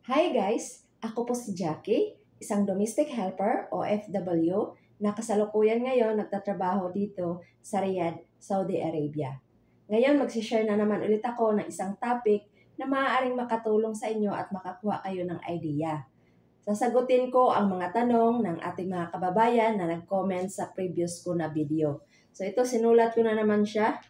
Hi guys! Ako po si Jackie, isang domestic helper o FW na kasalukuyan ngayon nagtatrabaho dito sa Riyadh, Saudi Arabia. Ngayon magsishare na naman ulit ako ng isang topic na maaaring makatulong sa inyo at makakuha kayo ng idea. Sasagutin ko ang mga tanong ng ating mga kababayan na nag-comment sa previous ko na video. So ito, sinulat ko na naman siya.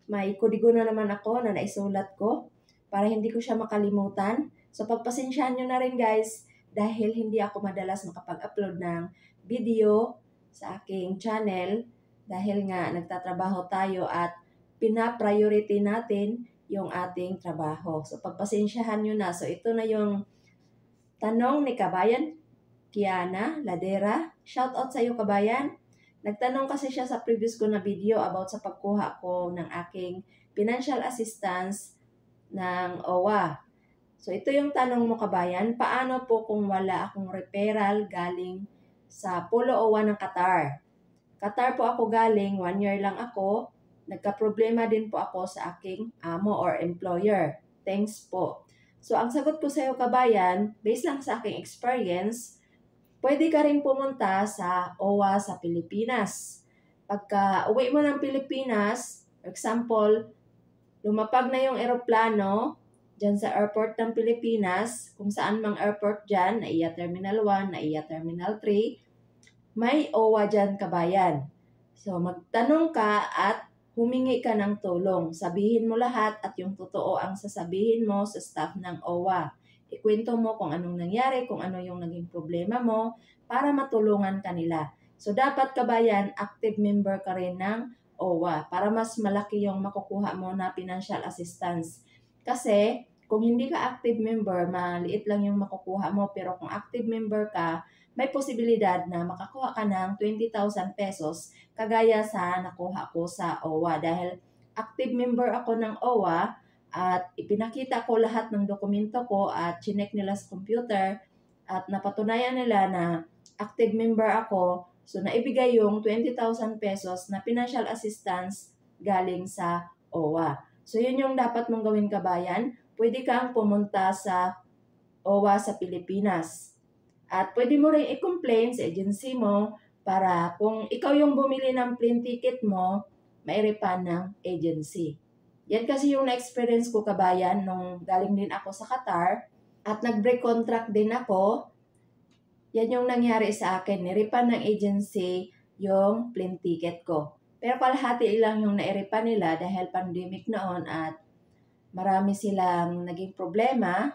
May kudigo na naman ako na naisulat ko para hindi ko siya makalimutan. So pagpasensyahan nyo na rin guys dahil hindi ako madalas makapag-upload ng video sa aking channel dahil nga nagtatrabaho tayo at pina-priority natin yung ating trabaho. So pagpasensyahan nyo na. So ito na yung tanong ni Kabayan Kiana Ladera. Shout out sa iyo Kabayan. Nagtanong kasi siya sa previous ko na video about sa pagkuha ko ng aking financial assistance ng OWA. So ito yung tanong mo Kabayan, paano po kung wala akong referral galing sa Polo OWA ng Qatar? Qatar po ako galing, 1 year lang ako. Nagka-problema din po ako sa aking amo or employer. Thanks po. So ang sagot ko sa iyo Kabayan, based lang sa aking experience, pwede ka rin pumunta sa OWA sa Pilipinas. Pagka uwi mo ng Pilipinas, for example, lumapag na yung eroplano dyan sa airport ng Pilipinas, kung saan mang airport dyan, NAIA Terminal 1, NAIA Terminal 3, may OWA dyan Kabayan. So magtanong ka at humingi ka ng tulong. Sabihin mo lahat at yung totoo ang sasabihin mo sa staff ng OWA. Ikwento mo kung anong nangyari, kung ano yung naging problema mo para matulungan kanila. So dapat Kabayan, active member ka rin ng OWA para mas malaki yung makukuha mo na financial assistance. Kasi kung hindi ka active member, maliit lang yung makukuha mo. Pero kung active member ka, may posibilidad na makakuha ka ng 20,000 pesos kagaya sa nakuha ko sa OWA. Dahil active member ako ng OWA at ipinakita ko lahat ng dokumento ko at chinek nila sa computer at napatunayan nila na active member ako. So naibigay yung 20,000 pesos na financial assistance galing sa OWA. So yun yung dapat mong gawin Kabayan. Pwede kang pumunta sa OWA sa Pilipinas. At pwede mo rin i-complain sa agency mo para kung ikaw yung bumili ng plane ticket mo, mai-refund ng agency. Yan kasi yung na-experience ko Kabayan nung galing din ako sa Qatar at nag-break contract din ako. Yan yung nangyari sa akin. Ni-refund ng agency yung plane ticket ko. Pero kalahati lang yung na-refund nila dahil pandemic noon at marami silang naging problema.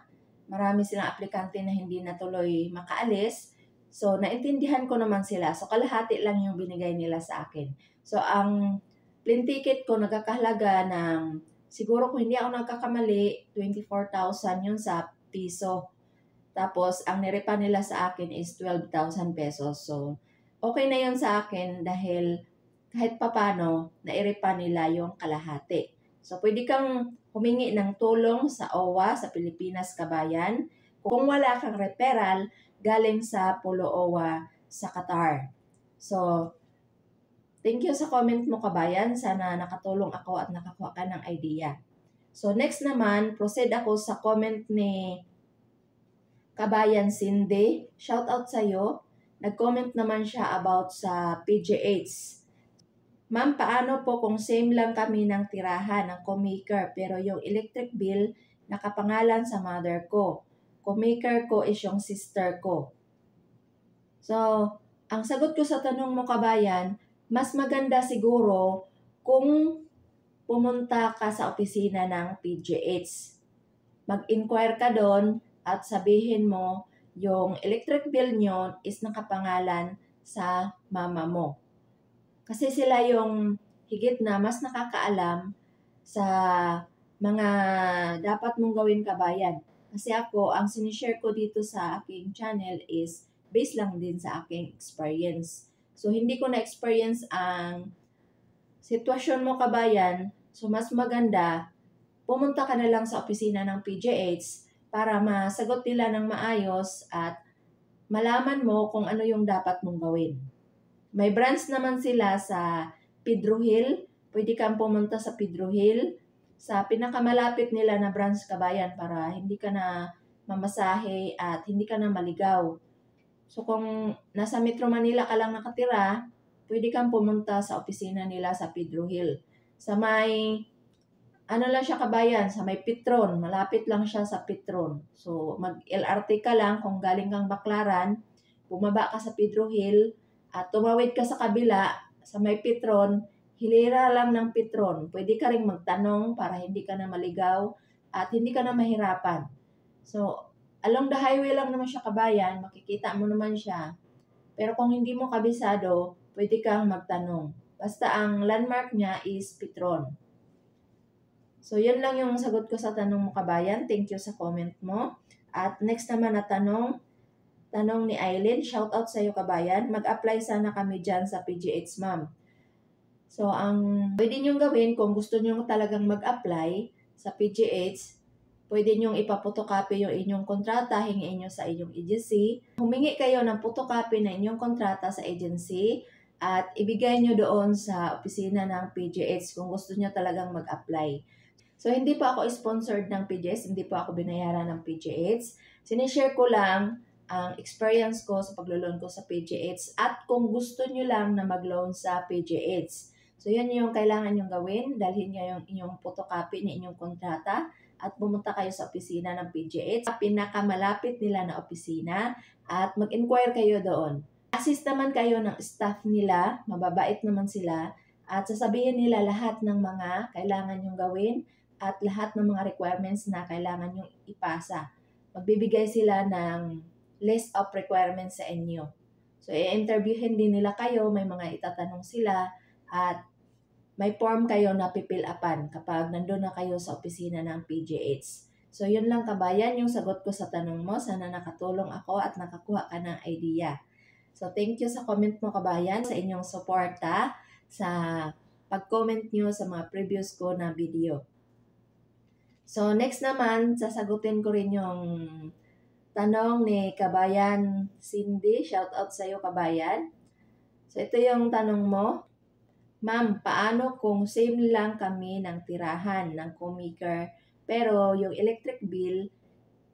Marami silang aplikante na hindi natuloy makaalis. So, naintindihan ko naman sila. So, kalahati lang yung binigay nila sa akin. So, ang plane ticket ko nagkakahalaga ng, siguro kung hindi ako nagkakamali, 24,000 yun sa piso. Tapos, ang nirepa nila sa akin is 12,000 pesos. So, okay na yun sa akin dahil kahit papano, nairepa nila yung kalahati. So, pwede kang humingi ng tulong sa OWA sa Pilipinas Kabayan kung wala kang referral galing sa Polo OWA sa Qatar. So, thank you sa comment mo Kabayan. Sana nakatulong ako at nakakuha ka ng idea. So, next naman, proceed ako sa comment ni Kabayan Cindy. Shout out sa iyo. Nag-comment naman siya about sa PGH. Ma'am, paano po kung same lang kami ng tirahan ng co-maker pero yung electric bill nakapangalan sa mother ko. Co-maker ko is yung sister ko. So, ang sagot ko sa tanong mo Kabayan, mas maganda siguro kung pumunta ka sa opisina ng PGH. Mag-inquire ka doon at sabihin mo yung electric bill nyo is nakapangalan sa mama mo. Kasi sila yung higit na mas nakakaalam sa mga dapat mong gawin Kabayan. Kasi ako, ang sinishare ko dito sa aking channel is based lang din sa aking experience. So, hindi ko na-experience ang sitwasyon mo Kabayan. So, mas maganda, pumunta ka na lang sa opisina ng PGH para masagot nila ng maayos at malaman mo kung ano yung dapat mong gawin. May branch naman sila sa Pedro Hill. Pwede kang pumunta sa Pedro Hill. Sa pinakamalapit nila na branch Kabayan para hindi ka na mamasahe at hindi ka na maligaw. So kung nasa Metro Manila ka lang nakatira, pwede kang pumunta sa opisina nila sa Pedro Hill. Sa may, ano lang siya kabayan, sa may Petron, malapit lang siya sa Petron. So mag-LRT ka lang kung galing kang Baclaran, bumaba ka sa Pedro Hill, at tumawid ka sa kabila, sa may Petron, hilera lang ng Petron. Pwede ka ring magtanong para hindi ka na maligaw at hindi ka na mahirapan. So, along the highway lang naman siya kabayan, makikita mo naman siya. Pero kung hindi mo kabisado, pwede kang magtanong. Basta ang landmark niya is Petron. So, yun lang yung sagot ko sa tanong mo kabayan. Thank you sa comment mo. At next naman na tanong ni Aileen. Shout out sa iyo kabayan. Mag-apply sana kami dyan sa PGH ma'am. So, ang pwede niyong gawin kung gusto niyo talagang mag-apply sa PGH, pwede niyong ipapotocopy yung inyong kontrata, hingiin niyo sa inyong agency. Humingi kayo ng photocopy na inyong kontrata sa agency at ibigay niyo doon sa opisina ng PGH kung gusto niyo talagang mag-apply. So, hindi pa ako sponsored ng PGH, hindi pa ako binayaran ng PGH. Sinishare ko lang ang experience ko sa paglo-loan ko sa PGH at kung gusto niyo lang na mag-loan sa PGH. So, yan yung kailangan nyong gawin. Dalhin nyo yung inyong photocopy ng inyong kontrata at pumunta kayo sa opisina ng PGH, pinakamalapit nila na opisina, at mag-inquire kayo doon. Assist naman kayo ng staff nila, mababait naman sila, at sasabihin nila lahat ng mga kailangan nyong gawin at lahat ng mga requirements na kailangan nyong ipasa. Magbibigay sila ng list of requirements sa inyo. So, i-interviewin din nila kayo, may mga itatanong sila, at may form kayo na pipil-upan kapag nandun na kayo sa opisina ng PGH. So, yun lang kabayan yung sagot ko sa tanong mo. Sana nakatulong ako at nakakuha ka ng idea. So, thank you sa comment mo kabayan, sa inyong suporta, sa pag-comment nyo sa mga previous ko na video. So, next naman, sasagutin ko rin yung tanong ni kabayan Cindy. Shout out sa iyo kabayan. So, ito yung tanong mo. Ma'am, paano kung same lang kami ng tirahan ng co-maker pero yung electric bill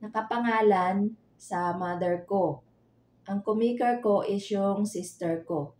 nakapangalan sa mother ko? Ang co-maker ko is yung sister ko.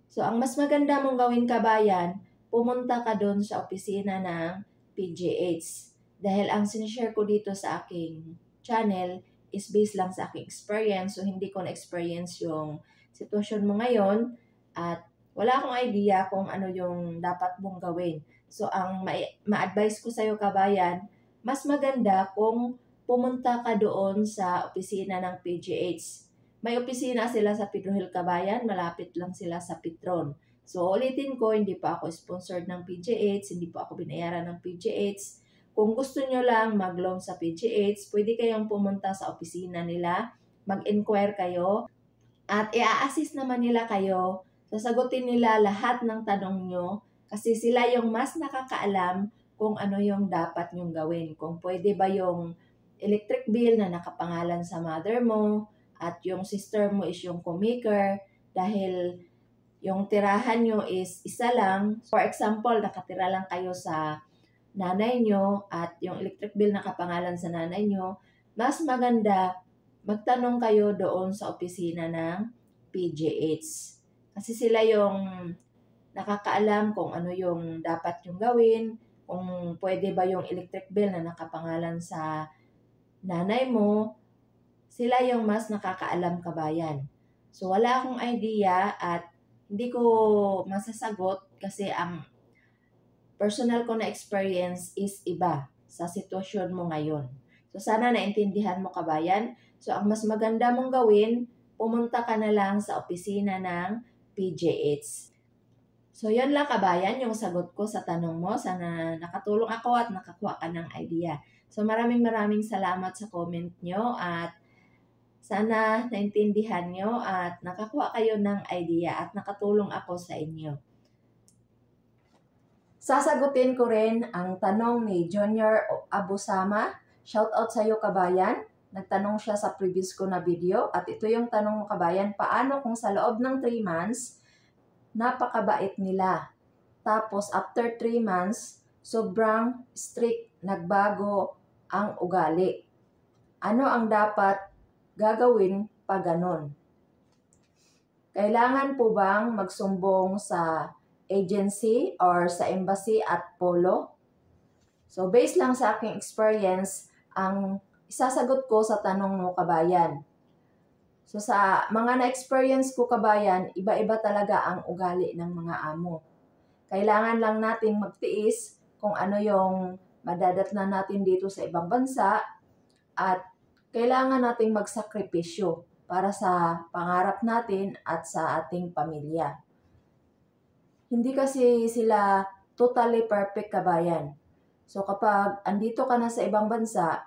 So, ang mas maganda mong gawin kabayan, pumunta ka doon sa opisina ng PGH. Dahil ang sinishare ko dito sa aking channel is based lang sa aking experience. So, hindi ko na-experience yung sitwasyon mo ngayon at wala akong idea kung ano yung dapat mong gawin. So, ang ma-advise ko sa'yo kabayan, mas maganda kung pumunta ka doon sa opisina ng PGH. May opisina sila sa Pedro Hill kabayan, malapit lang sila sa Petron. So, ulitin ko, hindi pa ako sponsored ng PGH, hindi pa ako binayaran ng PGH. Kung gusto nyo lang mag-loan sa PGH, pwede kayong pumunta sa opisina nila, mag-inquire kayo, at i-assist naman nila kayo. Sasagutin nila lahat ng tanong nyo kasi sila yung mas nakakaalam kung ano yung dapat nyong gawin. Kung pwede ba yung electric bill na nakapangalan sa mother mo at yung sister mo is yung co-maker dahil yung tirahan nyo is isa lang. For example, nakatira lang kayo sa nanay nyo at yung electric bill nakapangalan sa nanay nyo, mas maganda magtanong kayo doon sa opisina ng PGH. Kasi sila yung nakakaalam kung ano yung dapat yung gawin, kung pwede ba yung electric bill na nakapangalan sa nanay mo, sila yung mas nakakaalam kabayan. So, wala akong idea at hindi ko masasagot kasi ang personal ko na experience is iba sa sitwasyon mo ngayon. So, sana naintindihan mo kabayan. So, ang mas maganda mong gawin, pumunta ka na lang sa opisina ng PGH. So, yun lang kabayan, yung sagot ko sa tanong mo. Sana nakatulong ako at nakakuha ka ng idea. So, maraming salamat sa comment nyo at sana naintindihan nyo at nakakuha kayo ng idea at nakatulong ako sa inyo. Sasagutin ko rin ang tanong ni Junior Abusama. Shout out sa iyo kabayan. Nagtanong siya sa previous ko na video at ito yung tanong mo kabayan, paano kung sa loob ng 3 months, napakabait nila. Tapos after 3 months, sobrang strict, nagbago ang ugali. Ano ang dapat gagawin pag ganon? Kailangan po bang magsumbong sa agency or sa embassy at polo? So, based lang sa aking experience, ang isasagot ko sa tanong mo, kabayan. So, sa mga na-experience ko, kabayan, iba-iba talaga ang ugali ng mga amo. Kailangan lang nating magtiis kung ano yung madadatnan natin dito sa ibang bansa at kailangan nating magsakripisyo para sa pangarap natin at sa ating pamilya. Hindi kasi sila totally perfect, kabayan. So kapag andito ka na sa ibang bansa,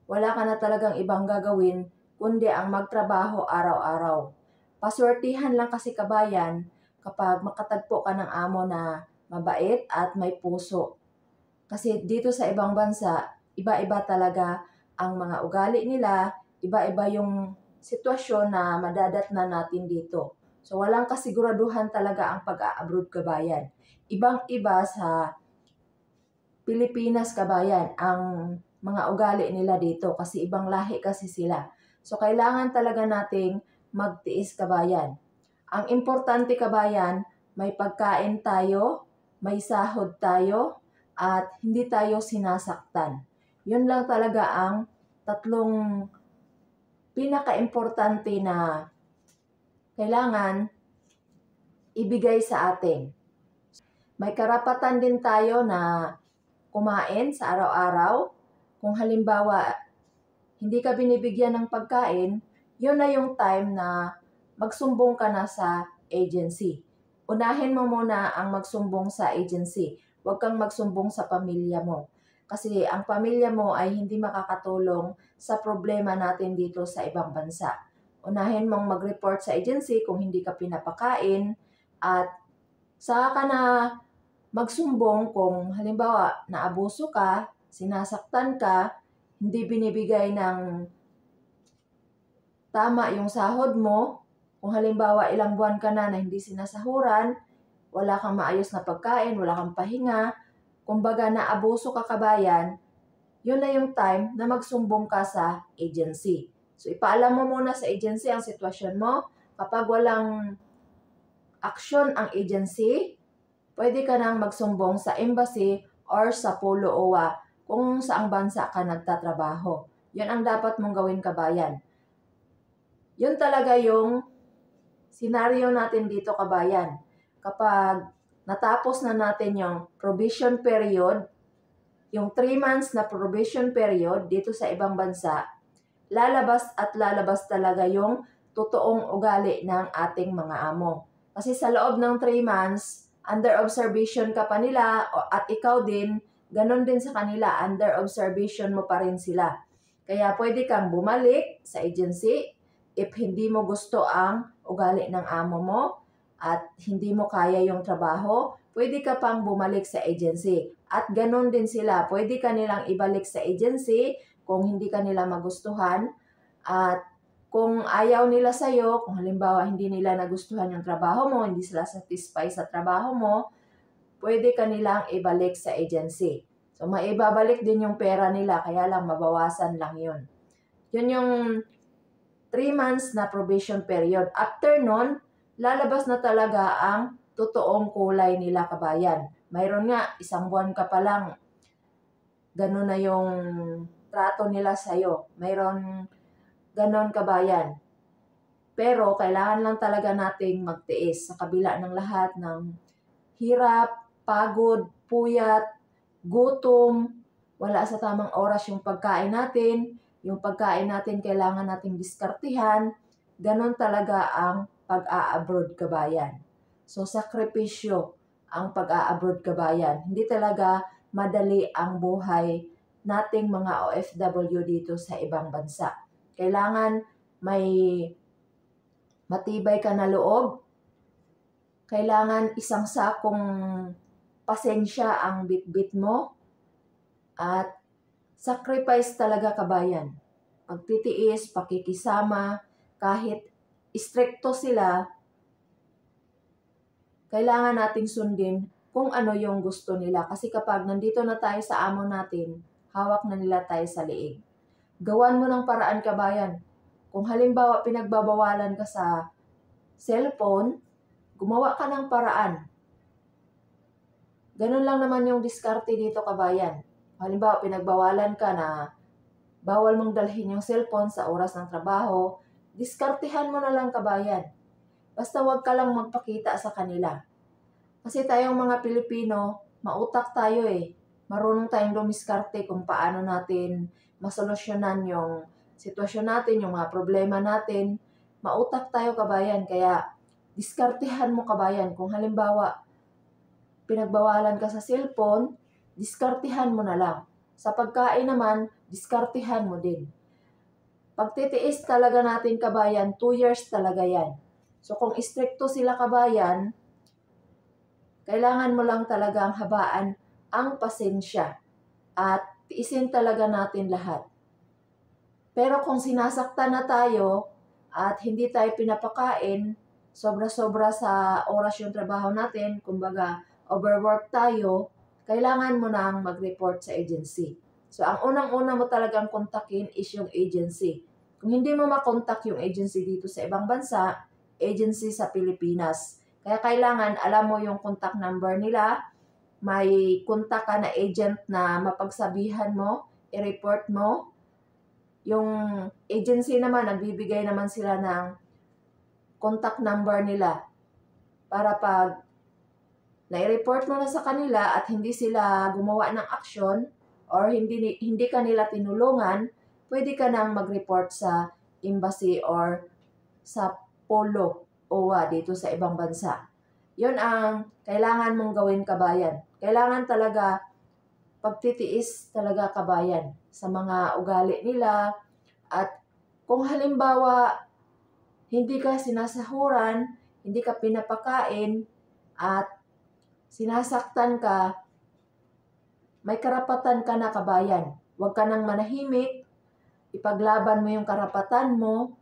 wala ka na talagang ibang gagawin kundi ang magtrabaho araw-araw. Paswertihan lang kasi, kabayan, kapag makatagpo ka ng amo na mabait at may puso. Kasi dito sa ibang bansa, iba-iba talaga ang mga ugali nila, iba-iba yung sitwasyon na madadatnan natin dito. So walang kasiguraduhan talaga ang pag-a-abroad, kabayan. Ibang-iba sa Pilipinas, kabayan, ang mga ugali nila dito kasi ibang lahi kasi sila. So kailangan talaga nating magtiis, kabayan. Ang importante, kabayan, may pagkain tayo, may sahod tayo, at hindi tayo sinasaktan. Yun lang talaga ang tatlong pinaka-importante na kailangan ibigay sa atin. May karapatan din tayo na kumain sa araw-araw. Kung halimbawa, hindi ka binibigyan ng pagkain, yun na yung time na magsumbong ka na sa agency. Unahin mo muna ang magsumbong sa agency. Huwag kang magsumbong sa pamilya mo. Kasi ang pamilya mo ay hindi makakatulong sa problema natin dito sa ibang bansa. Unahin mong mag-report sa agency kung hindi ka pinapakain at saka ka na magsumbong kung halimbawa naabuso ka, sinasaktan ka, hindi binibigay ng tama yung sahod mo. Kung halimbawa ilang buwan ka na hindi sinasahuran, wala kang maayos na pagkain, wala kang pahinga, kumbaga naabuso ka, kabayan, yun na yung time na magsumbong ka sa agency. So ipaalam mo muna sa agency ang sitwasyon mo. Kapag walang aksyon ang agency, pwede ka nang magsumbong sa embassy or sa Polo OWA kung saang bansa ka nagtatrabaho. Yan ang dapat mong gawin, kabayan. Yun talaga yung senaryo natin dito, kabayan. Kapag natapos na natin yung probation period, yung 3 months na probation period dito sa ibang bansa, lalabas at lalabas talaga yung totoong ugali ng ating mga amo. Kasi sa loob ng 3 months, under observation ka pa nila at ikaw din, ganun din sa kanila, under observation mo pa rin sila. Kaya pwede kang bumalik sa agency if hindi mo gusto ang ugali ng amo mo at hindi mo kaya yung trabaho, pwede ka pang bumalik sa agency. At ganun din sila, pwede ka nilang ibalik sa agency kung hindi ka nila magustuhan. At kung ayaw nila sa'yo, kung halimbawa hindi nila nagustuhan yung trabaho mo, hindi sila satisfied sa trabaho mo, pwede ka nilang ibalik sa agency. So, maibabalik din yung pera nila, kaya lang mabawasan lang yun. Yun yung 3 months na probation period. After nun, lalabas na talaga ang totoong kulay nila, kabayan. Mayroon nga, 1 buwan ka pa lang, ganun na yung trato nila sa'yo. Mayroon ganon, kabayan. Pero kailangan lang talaga nating magtiis sa kabila ng lahat ng hirap, pagod, puyat, gutom, wala sa tamang oras yung pagkain natin. Yung pagkain natin kailangan nating diskartihan. Ganon talaga ang pag-a-abroad, kabayan. So, sakripisyo ang pag-a-abroad, kabayan. Hindi talaga madali ang buhay nating mga OFW dito sa ibang bansa. Kailangan may matibay ka na loob. Kailangan isang sakong pasensya ang bitbit mo. At sacrifice talaga, kabayan. Pagtitiis, pakikisama, kahit stricto sila, kailangan nating sundin kung ano yung gusto nila. Kasi kapag nandito na tayo sa amo natin, hawak na nila tayo sa liig. gawan mo ng paraan, kabayan. Kung halimbawa pinagbabawalan ka sa cellphone, gumawa ka ng paraan. Ganun lang naman yung diskarte dito, kabayan. Halimbawa, pinagbawalan ka na bawal mong dalhin yung cellphone sa oras ng trabaho, diskartehan mo na lang, kabayan. Basta wag ka lang magpakita sa kanila. Kasi tayong mga Pilipino, mautak tayo eh. Marunong tayong dumiskarte kung paano natin masolusyonan yung sitwasyon natin, yung mga problema natin. Mautak tayo, kabayan. Kaya, diskartehan mo, kabayan. Kung halimbawa, pinagbawalan ka sa cellphone, diskartehan mo na lang. Sa pagkain naman, diskartehan mo din. Pagtitiis talaga natin, kabayan, 2 years talaga yan. So kung istrikto sila, kabayan, kailangan mo lang talagang habaan ang pasensya at tiisin talaga natin lahat. Pero kung sinasaktan na tayo at hindi tayo pinapakain, sobra-sobra sa oras yung trabaho natin, kumbaga overwork tayo, kailangan mo nang mag-report sa agency. So, ang unang-una mo talagang kontakin is yung agency. Kung hindi mo makontak yung agency dito sa ibang bansa, agency sa Pilipinas. Kaya kailangan alam mo yung contact number nila, may kontak ka na agent na mapagsabihan mo, i-report mo. Yung agency naman, nagbibigay naman sila ng contact number nila para pag na-report mo na sa kanila at hindi sila gumawa ng aksyon or hindi ka nila tinulungan, pwede ka nang mag-report sa embassy or sa polo OWA dito sa ibang bansa. Yun ang kailangan mong gawin, kabayan. Kailangan talaga pagtitiis talaga, kabayan, sa mga ugali nila. At kung halimbawa hindi ka sinasahuran, hindi ka pinapakain, at sinasaktan ka, may karapatan ka na, kabayan. Huwag ka nang manahimik, ipaglaban mo yung karapatan mo,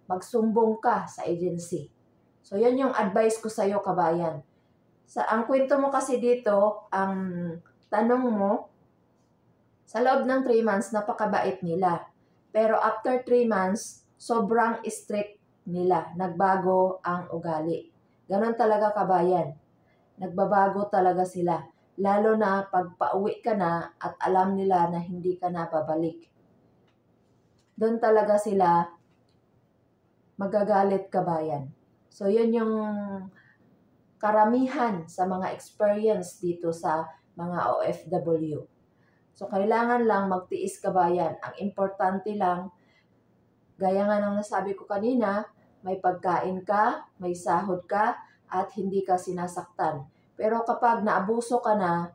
magsumbong ka sa agency. So, yan yung advice ko sa'yo, kabayan. Ang kwento mo kasi dito, ang tanong mo, sa loob ng 3 months, napakabait nila. Pero after 3 months, sobrang strict nila. Nagbago ang ugali. Ganon talaga, kabayan. Nagbabago talaga sila. Lalo na pag pauwi ka na at alam nila na hindi ka na babalik. Doon talaga sila magagalit, kabayan. So, yun yung karamihan sa mga experience dito sa mga OFW. So, kailangan lang magtiis, kabayan. Ang importante lang, gaya nga ng nasabi ko kanina, may pagkain ka, may sahod ka, at hindi ka sinasaktan. Pero kapag naabuso ka na,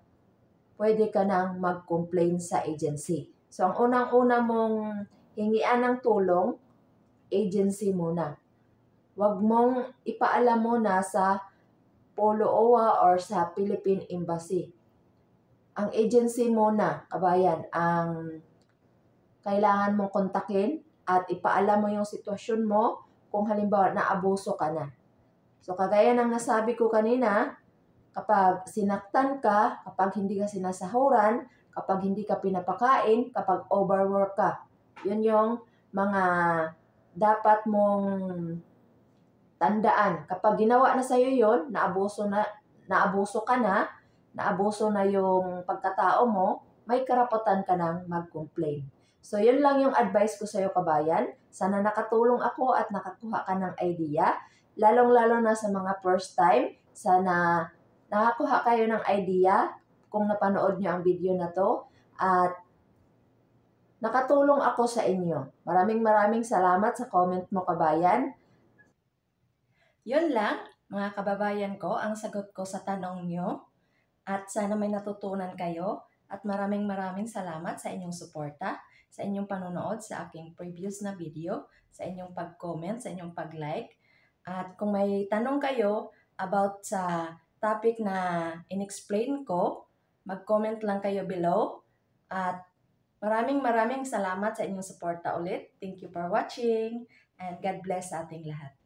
pwede ka nang mag-complain sa agency. So, ang unang-una mong hingian ng tulong, agency muna. Huwag mong ipaalam muna sa Polo OWA or sa Philippine Embassy. Ang agency muna, kabayan, ang kailangan mong kontakin at ipaalam mo yung sitwasyon mo kung halimbawa naabuso ka na. So, kagaya ng nasabi ko kanina, kapag sinaktan ka, kapag hindi ka sinasahuran, kapag hindi ka pinapakain, kapag overwork ka, yun yung mga dapat mong tandaan. Kapag ginawa na sa'yo yun, naabuso ka na, naabuso na yung pagkatao mo, may karapatan ka nang mag-complain. So, yun lang yung advice ko sa'yo, kabayan. Sana nakatulong ako at nakakuha ka ng idea. Lalong-lalo na sa mga first time, sana nakakuha kayo ng idea kung napanood nyo ang video na to. At nakatulong ako sa inyo. Maraming salamat sa comment mo, kabayan. Yun lang, mga kababayan ko, ang sagot ko sa tanong nyo. At sana may natutunan kayo. At maraming salamat sa inyong suporta, sa inyong panonood sa aking previous na video, sa inyong pag-comment, sa inyong pag-like. At kung may tanong kayo about sa topic na in-explain ko, mag-comment lang kayo below. At maraming salamat sa inyong suporta ulit. Thank you for watching and God bless sa ating lahat.